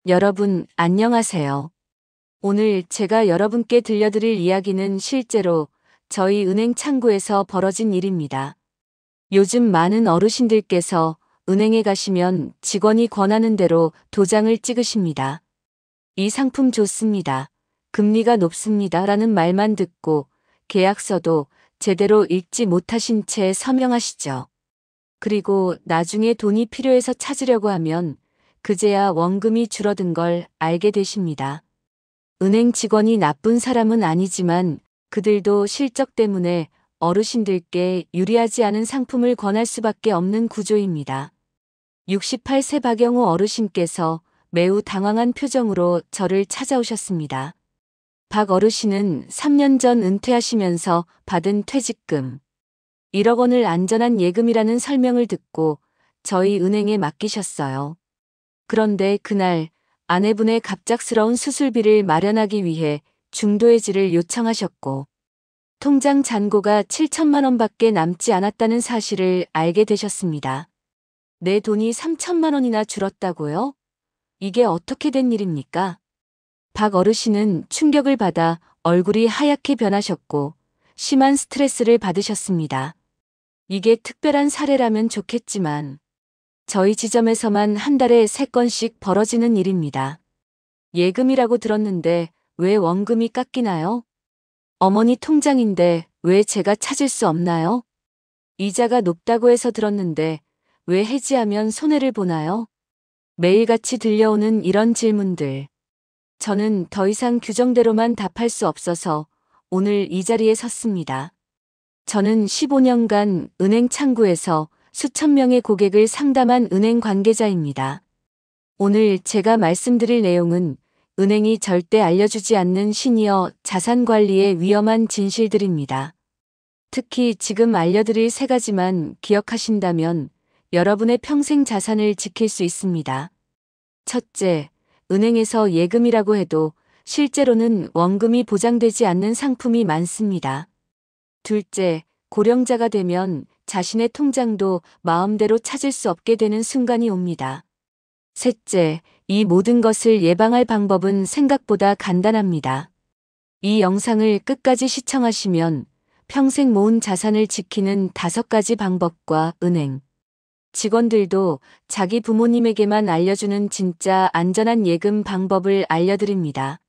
여러분, 안녕하세요. 오늘 제가 여러분께 들려드릴 이야기는 실제로 저희 은행 창구에서 벌어진 일입니다. 요즘 많은 어르신들께서 은행에 가시면 직원이 권하는 대로 도장을 찍으십니다. 이 상품 좋습니다. 금리가 높습니다. 라는 말만 듣고 계약서도 제대로 읽지 못하신 채 서명하시죠. 그리고 나중에 돈이 필요해서 찾으려고 하면 그제야 원금이 줄어든 걸 알게 되십니다. 은행 직원이 나쁜 사람은 아니지만 그들도 실적 때문에 어르신들께 유리하지 않은 상품을 권할 수밖에 없는 구조입니다. 68세 박영우 어르신께서 매우 당황한 표정으로 저를 찾아오셨습니다. 박 어르신은 3년 전 은퇴하시면서 받은 퇴직금 1억 원을 안전한 예금이라는 설명을 듣고 저희 은행에 맡기셨어요. 그런데 그날 아내분의 갑작스러운 수술비를 마련하기 위해 중도해지를 요청하셨고 통장 잔고가 7천만 원밖에 남지 않았다는 사실을 알게 되셨습니다. 내 돈이 3천만 원이나 줄었다고요? 이게 어떻게 된 일입니까? 박 어르신은 충격을 받아 얼굴이 하얗게 변하셨고 심한 스트레스를 받으셨습니다. 이게 특별한 사례라면 좋겠지만 저희 지점에서만 한 달에 3건씩 벌어지는 일입니다. 예금이라고 들었는데 왜 원금이 깎이나요? 어머니 통장인데 왜 제가 찾을 수 없나요? 이자가 높다고 해서 들었는데 왜 해지하면 손해를 보나요? 매일같이 들려오는 이런 질문들. 저는 더 이상 규정대로만 답할 수 없어서 오늘 이 자리에 섰습니다. 저는 15년간 은행 창구에서 수천 명의 고객을 상담한 은행 관계자입니다. 오늘 제가 말씀드릴 내용은 은행이 절대 알려주지 않는 시니어 자산 관리의 위험한 진실들입니다. 특히 지금 알려드릴 3가지만 기억하신다면 여러분의 평생 자산을 지킬 수 있습니다. 첫째, 은행에서 예금이라고 해도 실제로는 원금이 보장되지 않는 상품이 많습니다. 둘째, 고령자가 되면 자신의 통장도 마음대로 찾을 수 없게 되는 순간이 옵니다. 셋째, 이 모든 것을 예방할 방법은 생각보다 간단합니다. 이 영상을 끝까지 시청하시면 평생 모은 자산을 지키는 5가지 방법과 은행 직원들도 자기 부모님에게만 알려주는 진짜 안전한 예금 방법을 알려드립니다.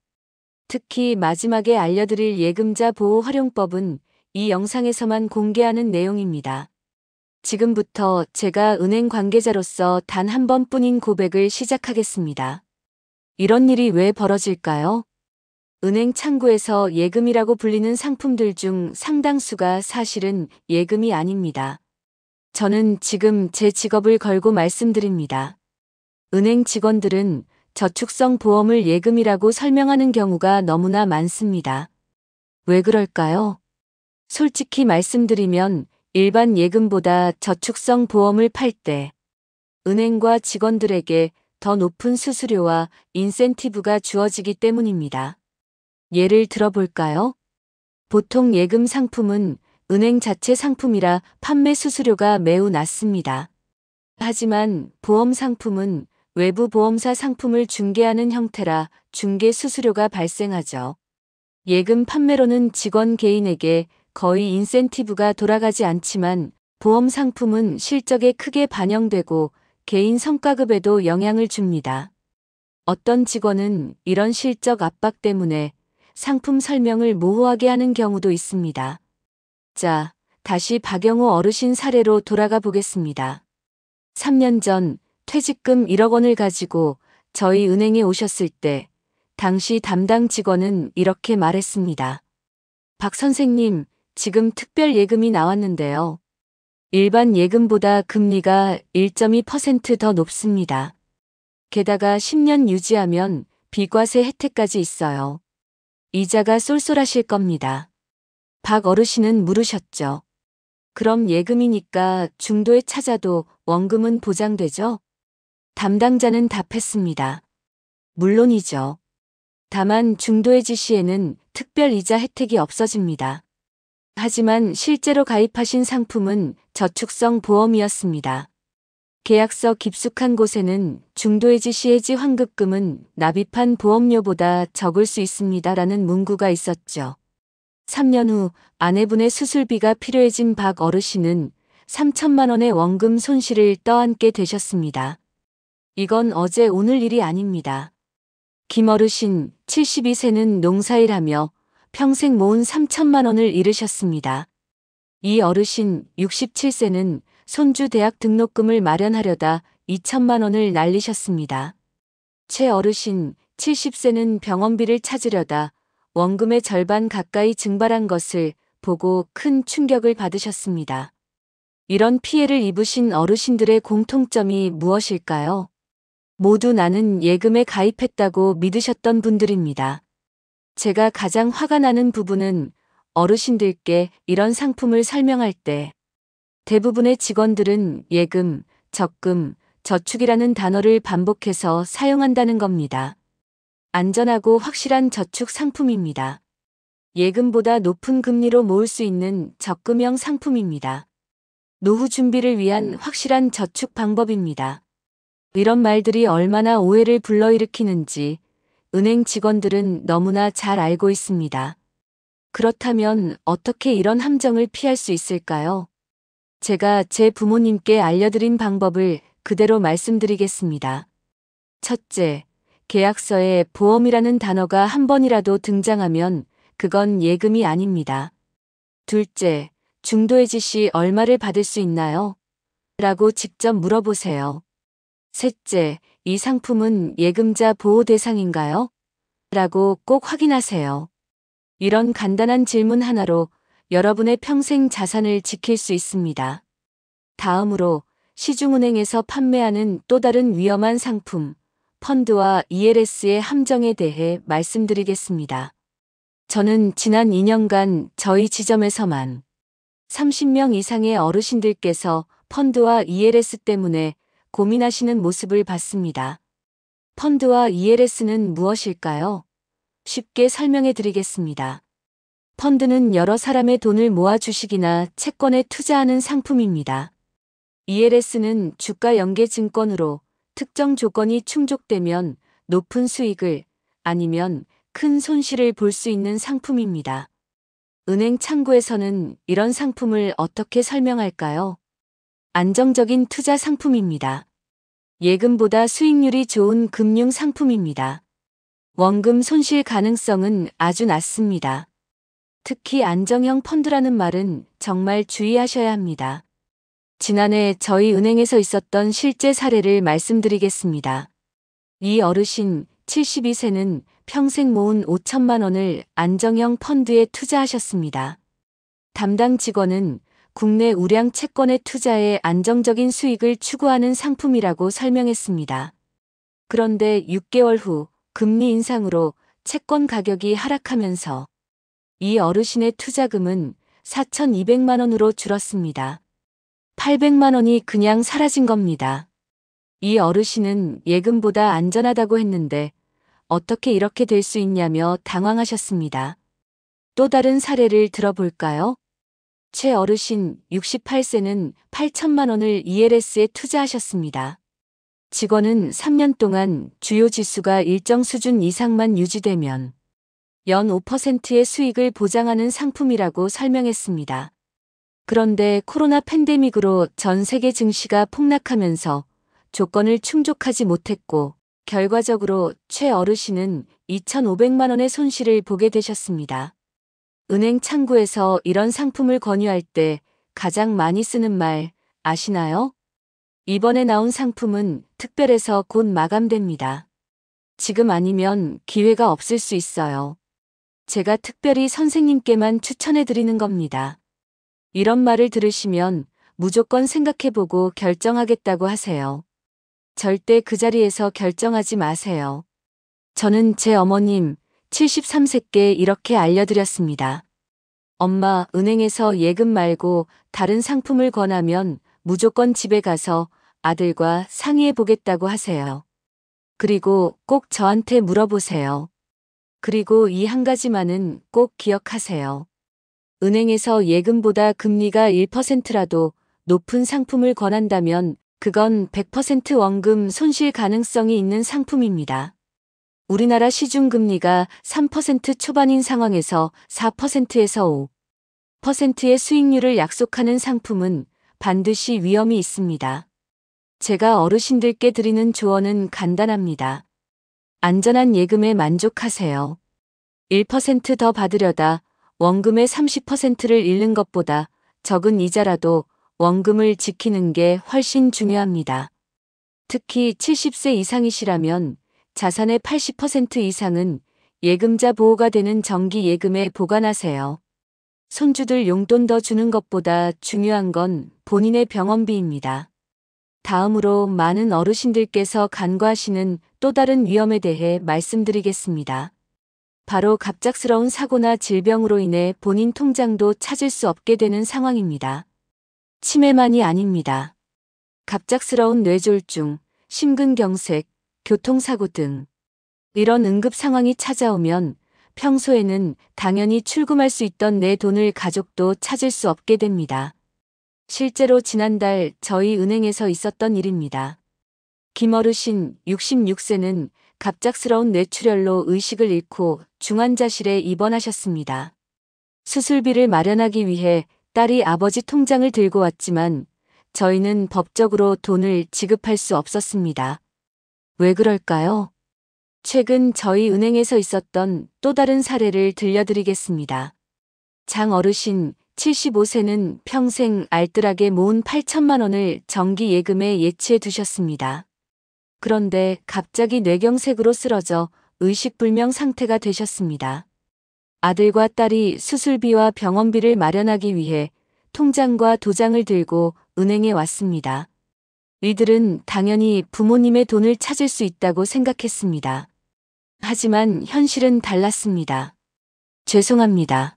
특히 마지막에 알려드릴 예금자 보호 활용법은 이 영상에서만 공개하는 내용입니다. 지금부터 제가 은행 관계자로서 단 한 번뿐인 고백을 시작하겠습니다. 이런 일이 왜 벌어질까요? 은행 창구에서 예금이라고 불리는 상품들 중 상당수가 사실은 예금이 아닙니다. 저는 지금 제 직업을 걸고 말씀드립니다. 은행 직원들은 저축성 보험을 예금이라고 설명하는 경우가 너무나 많습니다. 왜 그럴까요? 솔직히 말씀드리면 일반 예금보다 저축성 보험을 팔 때 은행과 직원들에게 더 높은 수수료와 인센티브가 주어지기 때문입니다. 예를 들어볼까요? 보통 예금 상품은 은행 자체 상품이라 판매 수수료가 매우 낮습니다. 하지만 보험 상품은 외부 보험사 상품을 중개하는 형태라 중개 수수료가 발생하죠. 예금 판매로는 직원 개인에게 거의 인센티브가 돌아가지 않지만 보험 상품은 실적에 크게 반영되고 개인 성과급에도 영향을 줍니다. 어떤 직원은 이런 실적 압박 때문에 상품 설명을 모호하게 하는 경우도 있습니다. 자, 다시 박영우 어르신 사례로 돌아가 보겠습니다. 3년 전 퇴직금 1억 원을 가지고 저희 은행에 오셨을 때 당시 담당 직원은 이렇게 말했습니다. 박 선생님, 지금 특별 예금이 나왔는데요. 일반 예금보다 금리가 1.2% 더 높습니다. 게다가 10년 유지하면 비과세 혜택까지 있어요. 이자가 쏠쏠하실 겁니다. 박 어르신은 물으셨죠. 그럼 예금이니까 중도에 찾아도 원금은 보장되죠? 담당자는 답했습니다. 물론이죠. 다만 중도해지 시에는 특별 이자 혜택이 없어집니다. 하지만 실제로 가입하신 상품은 저축성 보험이었습니다. 계약서 깊숙한 곳에는 중도해지 시 해지 환급금은 납입한 보험료보다 적을 수 있습니다라는 문구가 있었죠. 3년 후 아내분의 수술비가 필요해진 박 어르신은 3천만 원의 원금 손실을 떠안게 되셨습니다. 이건 어제 오늘 일이 아닙니다. 김 어르신 72세는 농사일하며 평생 모은 3천만 원을 잃으셨습니다. 이 어르신 67세는 손주 대학 등록금을 마련하려다 2천만 원을 날리셨습니다. 최 어르신 70세는 병원비를 찾으려다 원금의 절반 가까이 증발한 것을 보고 큰 충격을 받으셨습니다. 이런 피해를 입으신 어르신들의 공통점이 무엇일까요? 모두 나는 예금에 가입했다고 믿으셨던 분들입니다. 제가 가장 화가 나는 부분은 어르신들께 이런 상품을 설명할 때 대부분의 직원들은 예금, 적금, 저축이라는 단어를 반복해서 사용한다는 겁니다. 안전하고 확실한 저축 상품입니다. 예금보다 높은 금리로 모을 수 있는 적금형 상품입니다. 노후 준비를 위한 확실한 저축 방법입니다. 이런 말들이 얼마나 오해를 불러일으키는지 은행 직원들은 너무나 잘 알고 있습니다. 그렇다면 어떻게 이런 함정을 피할 수 있을까요? 제가 제 부모님께 알려드린 방법을 그대로 말씀드리겠습니다. 첫째, 계약서에 보험이라는 단어가 한 번이라도 등장하면 그건 예금이 아닙니다. 둘째, 중도해지 시 얼마를 받을 수 있나요? 라고 직접 물어보세요. 셋째, 이 상품은 예금자 보호 대상인가요? 라고 꼭 확인하세요. 이런 간단한 질문 하나로 여러분의 평생 자산을 지킬 수 있습니다. 다음으로 시중은행에서 판매하는 또 다른 위험한 상품, 펀드와 ELS의 함정에 대해 말씀드리겠습니다. 저는 지난 2년간 저희 지점에서만 30명 이상의 어르신들께서 펀드와 ELS 때문에 고민하시는 모습을 봤습니다. 펀드와 ELS는 무엇일까요? 쉽게 설명해 드리겠습니다. 펀드는 여러 사람의 돈을 모아 주식이나 채권에 투자하는 상품입니다. ELS는 주가 연계 증권으로 특정 조건이 충족되면 높은 수익을 아니면 큰 손실을 볼 수 있는 상품입니다. 은행 창구에서는 이런 상품을 어떻게 설명할까요? 안정적인 투자 상품입니다. 예금보다 수익률이 좋은 금융 상품입니다. 원금 손실 가능성은 아주 낮습니다. 특히 안정형 펀드라는 말은 정말 주의하셔야 합니다. 지난해 저희 은행에서 있었던 실제 사례를 말씀드리겠습니다. 이 어르신 72세는 평생 모은 5천만 원을 안정형 펀드에 투자하셨습니다. 담당 직원은 국내 우량 채권에 투자해 안정적인 수익을 추구하는 상품이라고 설명했습니다. 그런데 6개월 후 금리 인상으로 채권 가격이 하락하면서 이 어르신의 투자금은 4,200만 원으로 줄었습니다. 800만 원이 그냥 사라진 겁니다. 이 어르신은 예금보다 안전하다고 했는데 어떻게 이렇게 될 수 있냐며 당황하셨습니다. 또 다른 사례를 들어볼까요? 최 어르신 68세는 8천만 원을 ELS에 투자하셨습니다. 직원은 3년 동안 주요 지수가 일정 수준 이상만 유지되면 연 5%의 수익을 보장하는 상품이라고 설명했습니다. 그런데 코로나 팬데믹으로 전 세계 증시가 폭락하면서 조건을 충족하지 못했고 결과적으로 최 어르신은 2,500만 원의 손실을 보게 되셨습니다. 은행 창구에서 이런 상품을 권유할 때 가장 많이 쓰는 말 아시나요? 이번에 나온 상품은 특별해서 곧 마감됩니다. 지금 아니면 기회가 없을 수 있어요. 제가 특별히 선생님께만 추천해 드리는 겁니다. 이런 말을 들으시면 무조건 생각해보고 결정하겠다고 하세요. 절대 그 자리에서 결정하지 마세요. 저는 제 어머님 73세께 이렇게 알려드렸습니다. 엄마, 은행에서 예금 말고 다른 상품을 권하면 무조건 집에 가서 아들과 상의해 보겠다고 하세요. 그리고 꼭 저한테 물어보세요. 그리고 이 한 가지만은 꼭 기억하세요. 은행에서 예금보다 금리가 1%라도 높은 상품을 권한다면 그건 100% 원금 손실 가능성이 있는 상품입니다. 우리나라 시중금리가 3% 초반인 상황에서 4%에서 5%의 수익률을 약속하는 상품은 반드시 위험이 있습니다. 제가 어르신들께 드리는 조언은 간단합니다. 안전한 예금에 만족하세요. 1%더 받으려다 원금의 30%를 잃는 것보다 적은 이자라도 원금을 지키는 게 훨씬 중요합니다. 특히 70세 이상이시라면 자산의 80% 이상은 예금자 보호가 되는 정기 예금에 보관하세요. 손주들 용돈 더 주는 것보다 중요한 건 본인의 병원비입니다. 다음으로 많은 어르신들께서 간과하시는 또 다른 위험에 대해 말씀드리겠습니다. 바로 갑작스러운 사고나 질병으로 인해 본인 통장도 찾을 수 없게 되는 상황입니다. 치매만이 아닙니다. 갑작스러운 뇌졸중, 심근경색, 교통사고 등 이런 응급 상황이 찾아오면 평소에는 당연히 출금할 수 있던 내 돈을 가족도 찾을 수 없게 됩니다. 실제로 지난달 저희 은행에서 있었던 일입니다. 김어르신 66세는 갑작스러운 뇌출혈로 의식을 잃고 중환자실에 입원하셨습니다. 수술비를 마련하기 위해 딸이 아버지 통장을 들고 왔지만 저희는 법적으로 돈을 지급할 수 없었습니다. 왜 그럴까요? 최근 저희 은행에서 있었던 또 다른 사례를 들려드리겠습니다. 장 어르신 75세는 평생 알뜰하게 모은 8천만 원을 정기 예금에 예치해 두셨습니다. 그런데 갑자기 뇌경색으로 쓰러져 의식불명 상태가 되셨습니다. 아들과 딸이 수술비와 병원비를 마련하기 위해 통장과 도장을 들고 은행에 왔습니다. 이들은 당연히 부모님의 돈을 찾을 수 있다고 생각했습니다. 하지만 현실은 달랐습니다. 죄송합니다.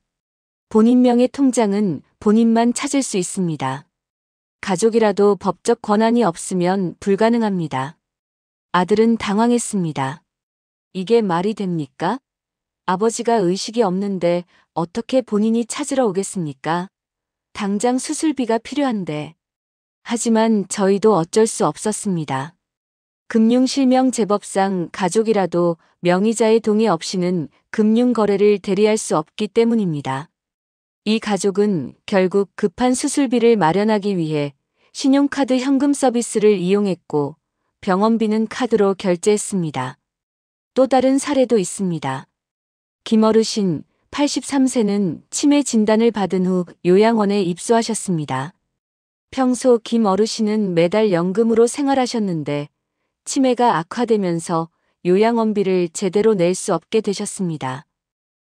본인 명의 통장은 본인만 찾을 수 있습니다. 가족이라도 법적 권한이 없으면 불가능합니다. 아들은 당황했습니다. 이게 말이 됩니까? 아버지가 의식이 없는데 어떻게 본인이 찾으러 오겠습니까? 당장 수술비가 필요한데. 하지만 저희도 어쩔 수 없었습니다. 금융실명제법상 가족이라도 명의자의 동의 없이는 금융거래를 대리할 수 없기 때문입니다. 이 가족은 결국 급한 수술비를 마련하기 위해 신용카드 현금 서비스를 이용했고 병원비는 카드로 결제했습니다. 또 다른 사례도 있습니다. 김어르신 83세는 치매 진단을 받은 후 요양원에 입소하셨습니다. 평소 김 어르신은 매달 연금으로 생활하셨는데 치매가 악화되면서 요양원비를 제대로 낼 수 없게 되셨습니다.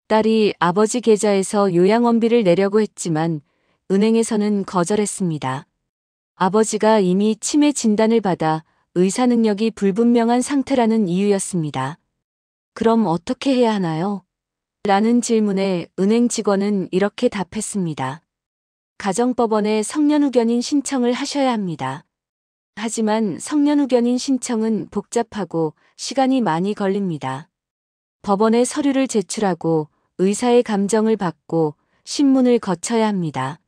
딸이 아버지 계좌에서 요양원비를 내려고 했지만 은행에서는 거절했습니다. 아버지가 이미 치매 진단을 받아 의사 능력이 불분명한 상태라는 이유였습니다. 그럼 어떻게 해야 하나요? 라는 질문에 은행 직원은 이렇게 답했습니다. 가정법원에 성년후견인 신청을 하셔야 합니다. 하지만 성년후견인 신청은 복잡하고 시간이 많이 걸립니다. 법원에 서류를 제출하고 의사의 감정을 받고 신문을 거쳐야 합니다.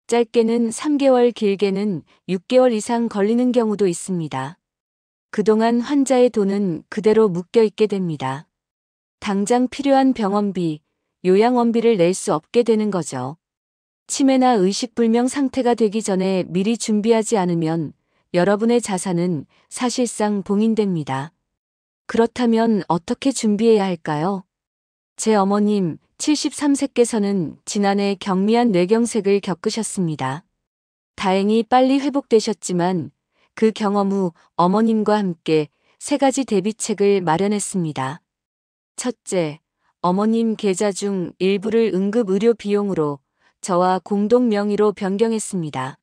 짧게는 3개월, 길게는 6개월 이상 걸리는 경우도 있습니다. 그동안 환자의 돈은 그대로 묶여 있게 됩니다. 당장 필요한 병원비, 요양원비를 낼 수 없게 되는 거죠. 치매나 의식불명 상태가 되기 전에 미리 준비하지 않으면 여러분의 자산은 사실상 봉인됩니다. 그렇다면 어떻게 준비해야 할까요? 제 어머님 73세께서는 지난해 경미한 뇌경색을 겪으셨습니다. 다행히 빨리 회복되셨지만 그 경험 후 어머님과 함께 3가지 대비책을 마련했습니다. 첫째, 어머님 계좌 중 일부를 응급의료 비용으로 저와 공동 명의로 변경했습니다.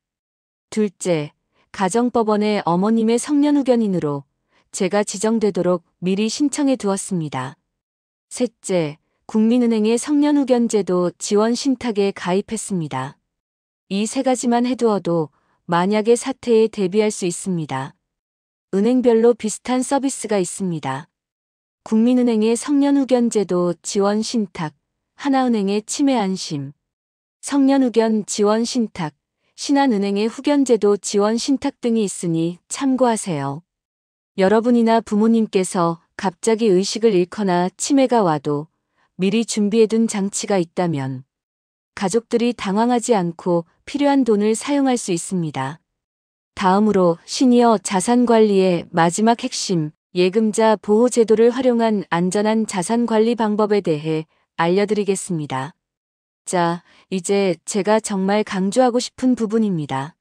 둘째, 가정법원에 어머님의 성년후견인으로 제가 지정되도록 미리 신청해 두었습니다. 셋째, 국민은행의 성년후견제도 지원 신탁에 가입했습니다. 이 3가지만 해두어도 만약의 사태에 대비할 수 있습니다. 은행별로 비슷한 서비스가 있습니다. 국민은행의 성년후견제도 지원 신탁, 하나은행의 치매 안심, 성년후견 지원 신탁, 신한은행의 후견제도 지원 신탁 등이 있으니 참고하세요. 여러분이나 부모님께서 갑자기 의식을 잃거나 치매가 와도 미리 준비해둔 장치가 있다면 가족들이 당황하지 않고 필요한 돈을 사용할 수 있습니다. 다음으로 시니어 자산 관리의 마지막 핵심, 예금자 보호 제도를 활용한 안전한 자산 관리 방법에 대해 알려드리겠습니다. 자, 이제 제가 정말 강조하고 싶은 부분입니다.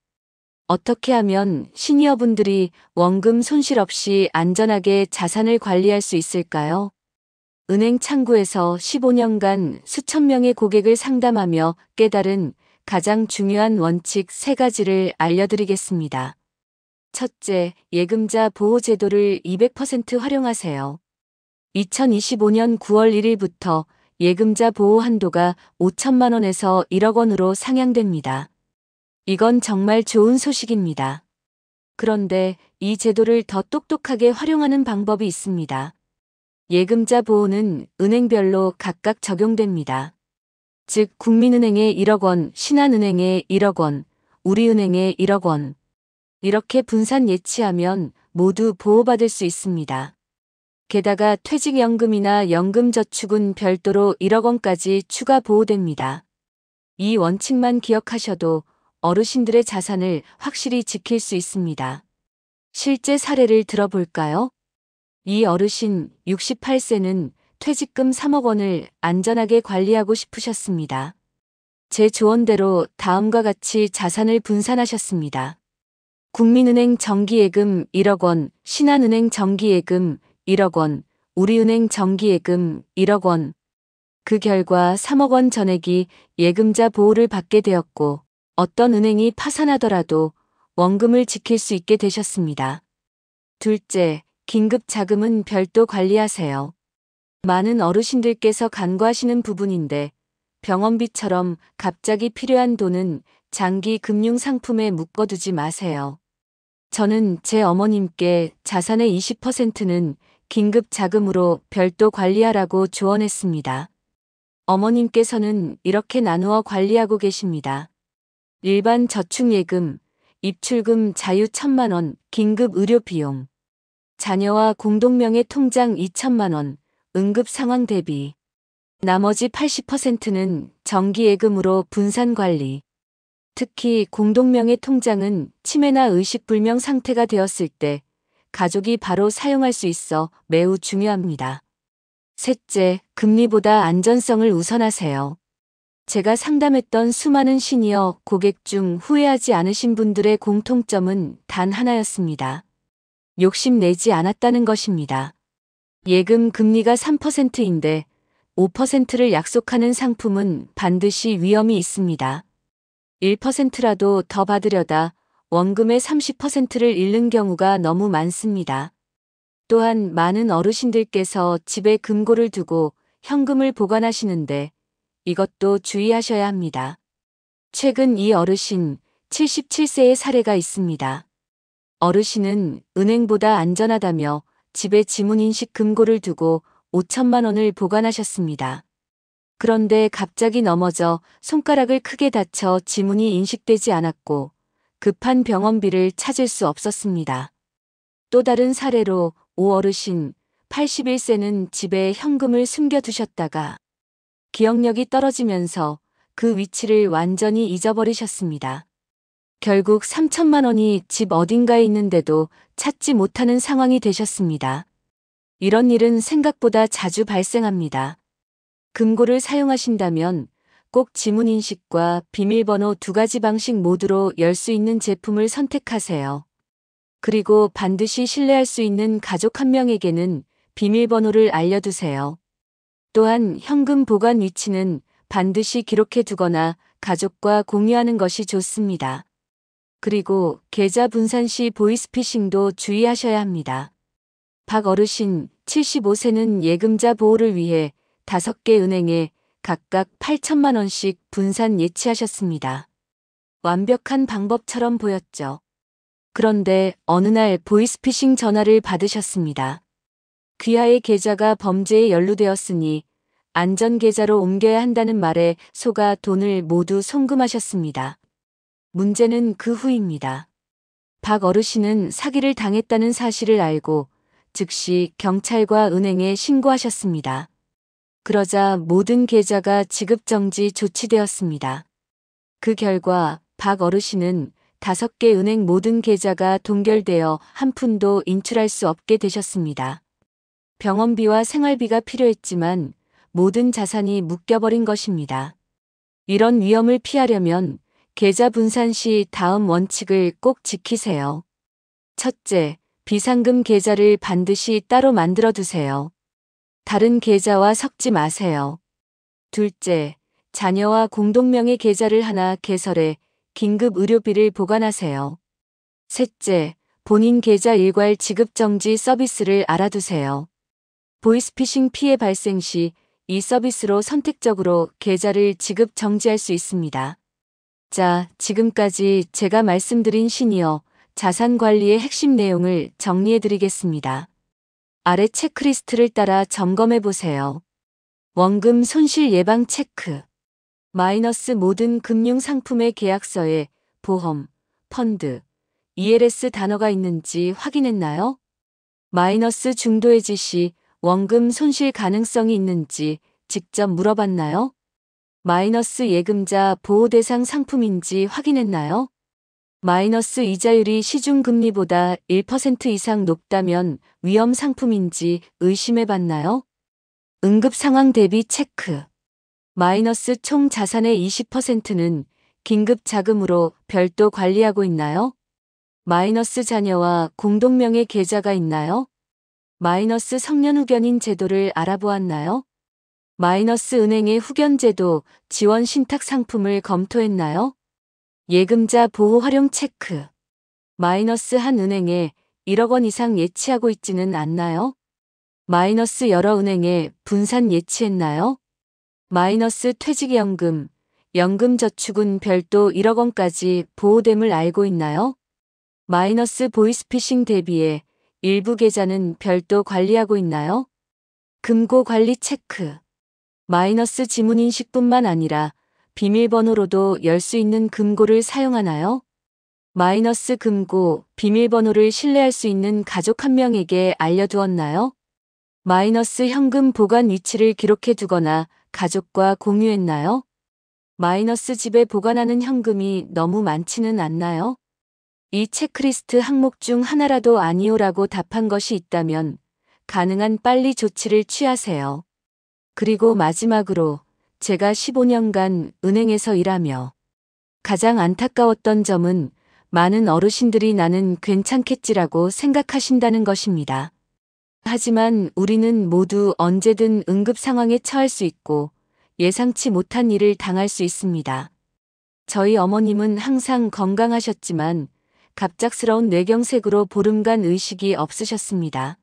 어떻게 하면 시니어분들이 원금 손실 없이 안전하게 자산을 관리할 수 있을까요? 은행 창구에서 15년간 수천 명의 고객을 상담하며 깨달은 가장 중요한 원칙 3가지를 알려드리겠습니다. 첫째, 예금자 보호 제도를 200% 활용하세요. 2025년 9월 1일부터 예금자 보호 한도가 5천만 원에서 1억 원으로 상향됩니다. 이건 정말 좋은 소식입니다. 그런데 이 제도를 더 똑똑하게 활용하는 방법이 있습니다. 예금자 보호는 은행별로 각각 적용됩니다. 즉, 국민은행에 1억 원, 신한은행에 1억 원, 우리은행에 1억 원. 이렇게 분산 예치하면 모두 보호받을 수 있습니다. 게다가 퇴직연금이나 연금저축은 별도로 1억 원까지 추가 보호됩니다. 이 원칙만 기억하셔도 어르신들의 자산을 확실히 지킬 수 있습니다. 실제 사례를 들어볼까요? 이 어르신 68세는 퇴직금 3억 원을 안전하게 관리하고 싶으셨습니다. 제 조언대로 다음과 같이 자산을 분산하셨습니다. 국민은행 정기예금 1억 원, 신한은행 정기예금 1억 원, 우리은행 정기예금 1억 원. 그 결과 3억 원 전액이 예금자 보호를 받게 되었고 어떤 은행이 파산하더라도 원금을 지킬 수 있게 되셨습니다. 둘째, 긴급 자금은 별도 관리하세요. 많은 어르신들께서 간과하시는 부분인데 병원비처럼 갑자기 필요한 돈은 장기 금융 상품에 묶어두지 마세요. 저는 제 어머님께 자산의 20%는 긴급 자금으로 별도 관리하라고 조언했습니다. 어머님께서는 이렇게 나누어 관리하고 계십니다. 일반 저축예금, 입출금 자유 1,000만 원, 긴급 의료 비용. 자녀와 공동명의 통장 2천만 원, 응급 상황 대비. 나머지 80%는 정기예금으로 분산 관리. 특히 공동명의 통장은 치매나 의식불명 상태가 되었을 때 가족이 바로 사용할 수 있어 매우 중요합니다. 셋째, 금리보다 안전성을 우선하세요. 제가 상담했던 수많은 시니어 고객 중 후회하지 않으신 분들의 공통점은 단 하나였습니다. 욕심내지 않았다는 것입니다. 예금 금리가 3%인데 5%를 약속하는 상품은 반드시 위험이 있습니다. 1%라도 더 받으려다 원금의 30%를 잃는 경우가 너무 많습니다. 또한 많은 어르신들께서 집에 금고를 두고 현금을 보관하시는데 이것도 주의하셔야 합니다. 최근 이 어르신 77세의 사례가 있습니다. 어르신은 은행보다 안전하다며 집에 지문인식 금고를 두고 5천만 원을 보관하셨습니다. 그런데 갑자기 넘어져 손가락을 크게 다쳐 지문이 인식되지 않았고 급한 병원비를 찾을 수 없었습니다. 또 다른 사례로 오 어르신 81세는 집에 현금을 숨겨두셨다가 기억력이 떨어지면서 그 위치를 완전히 잊어버리셨습니다. 결국 3천만 원이 집 어딘가에 있는데도 찾지 못하는 상황이 되셨습니다. 이런 일은 생각보다 자주 발생합니다. 금고를 사용하신다면 꼭 지문인식과 비밀번호 2가지 방식 모두로 열 수 있는 제품을 선택하세요. 그리고 반드시 신뢰할 수 있는 가족 1명에게는 비밀번호를 알려두세요. 또한 현금 보관 위치는 반드시 기록해 두거나 가족과 공유하는 것이 좋습니다. 그리고 계좌 분산 시 보이스피싱도 주의하셔야 합니다. 박 어르신 75세는 예금자 보호를 위해 5개 은행에 각각 8천만 원씩 분산 예치하셨습니다. 완벽한 방법처럼 보였죠. 그런데 어느 날 보이스피싱 전화를 받으셨습니다. 귀하의 계좌가 범죄에 연루되었으니 안전계좌로 옮겨야 한다는 말에 속아 돈을 모두 송금하셨습니다. 문제는 그 후입니다. 박 어르신은 사기를 당했다는 사실을 알고 즉시 경찰과 은행에 신고하셨습니다. 그러자 모든 계좌가 지급정지 조치되었습니다. 그 결과 박 어르신은 5개 은행 모든 계좌가 동결되어 한 푼도 인출할 수 없게 되셨습니다. 병원비와 생활비가 필요했지만 모든 자산이 묶여버린 것입니다. 이런 위험을 피하려면 계좌 분산 시 다음 원칙을 꼭 지키세요. 첫째, 비상금 계좌를 반드시 따로 만들어 두세요. 다른 계좌와 섞지 마세요. 둘째, 자녀와 공동명의 계좌를 하나 개설해 긴급 의료비를 보관하세요. 셋째, 본인 계좌 일괄 지급 정지 서비스를 알아두세요. 보이스피싱 피해 발생 시 이 서비스로 선택적으로 계좌를 지급 정지할 수 있습니다. 자, 지금까지 제가 말씀드린 시니어 자산 관리의 핵심 내용을 정리해 드리겠습니다. 아래 체크리스트를 따라 점검해 보세요. 원금 손실 예방 체크. 마이너스 모든 금융 상품의 계약서에 보험, 펀드, ELS 단어가 있는지 확인했나요? 마이너스 중도해지 시 원금 손실 가능성이 있는지 직접 물어봤나요? 마이너스 예금자 보호 대상 상품인지 확인했나요? 마이너스 이자율이 시중금리보다 1% 이상 높다면 위험 상품인지 의심해 봤나요? 응급 상황 대비 체크. 마이너스 총 자산의 20%는 긴급 자금으로 별도 관리하고 있나요? 마이너스 자녀와 공동명의 계좌가 있나요? 마이너스 성년 후견인 제도를 알아보았나요? 마이너스 은행의 후견제도 지원 신탁 상품을 검토했나요? 예금자 보호 활용 체크. 마이너스 한 은행에 1억 원 이상 예치하고 있지는 않나요? 마이너스 여러 은행에 분산 예치했나요? 마이너스 퇴직연금, 연금저축은 별도 1억 원까지 보호됨을 알고 있나요? 마이너스 보이스피싱 대비해 일부 계좌는 별도 관리하고 있나요? 금고 관리 체크. 마이너스 지문인식뿐만 아니라 비밀번호로도 열 수 있는 금고를 사용하나요? 마이너스 금고, 비밀번호를 신뢰할 수 있는 가족 한 명에게 알려두었나요? 마이너스 현금 보관 위치를 기록해 두거나 가족과 공유했나요? 마이너스 집에 보관하는 현금이 너무 많지는 않나요? 이 체크리스트 항목 중 하나라도 아니오라고 답한 것이 있다면 가능한 빨리 조치를 취하세요. 그리고 마지막으로 제가 15년간 은행에서 일하며 가장 안타까웠던 점은 많은 어르신들이 나는 괜찮겠지라고 생각하신다는 것입니다. 하지만 우리는 모두 언제든 응급 상황에 처할 수 있고 예상치 못한 일을 당할 수 있습니다. 저희 어머님은 항상 건강하셨지만 갑작스러운 뇌경색으로 보름간 의식이 없으셨습니다.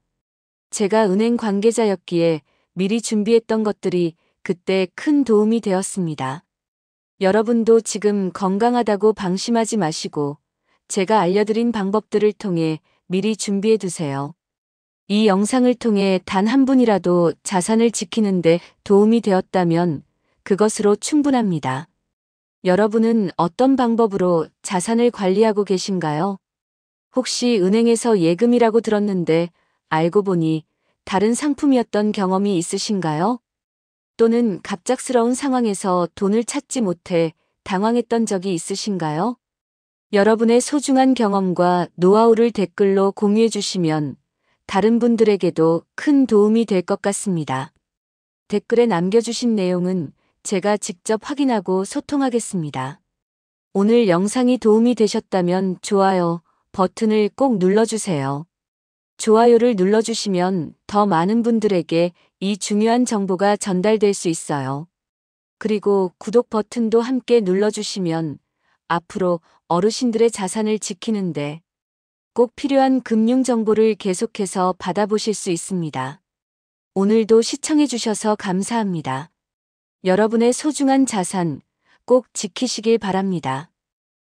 제가 은행 관계자였기에 미리 준비했던 것들이 그때 큰 도움이 되었습니다. 여러분도 지금 건강하다고 방심하지 마시고 제가 알려드린 방법들을 통해 미리 준비해 두세요. 이 영상을 통해 단 한 분이라도 자산을 지키는데 도움이 되었다면 그것으로 충분합니다. 여러분은 어떤 방법으로 자산을 관리하고 계신가요? 혹시 은행에서 예금이라고 들었는데 알고 보니 다른 상품이었던 경험이 있으신가요? 또는 갑작스러운 상황에서 돈을 찾지 못해 당황했던 적이 있으신가요? 여러분의 소중한 경험과 노하우를 댓글로 공유해 주시면 다른 분들에게도 큰 도움이 될 것 같습니다. 댓글에 남겨주신 내용은 제가 직접 확인하고 소통하겠습니다. 오늘 영상이 도움이 되셨다면 좋아요 버튼을 꼭 눌러주세요. 좋아요를 눌러주시면 더 많은 분들에게 이 중요한 정보가 전달될 수 있어요. 그리고 구독 버튼도 함께 눌러주시면 앞으로 어르신들의 자산을 지키는데 꼭 필요한 금융 정보를 계속해서 받아보실 수 있습니다. 오늘도 시청해주셔서 감사합니다. 여러분의 소중한 자산 꼭 지키시길 바랍니다.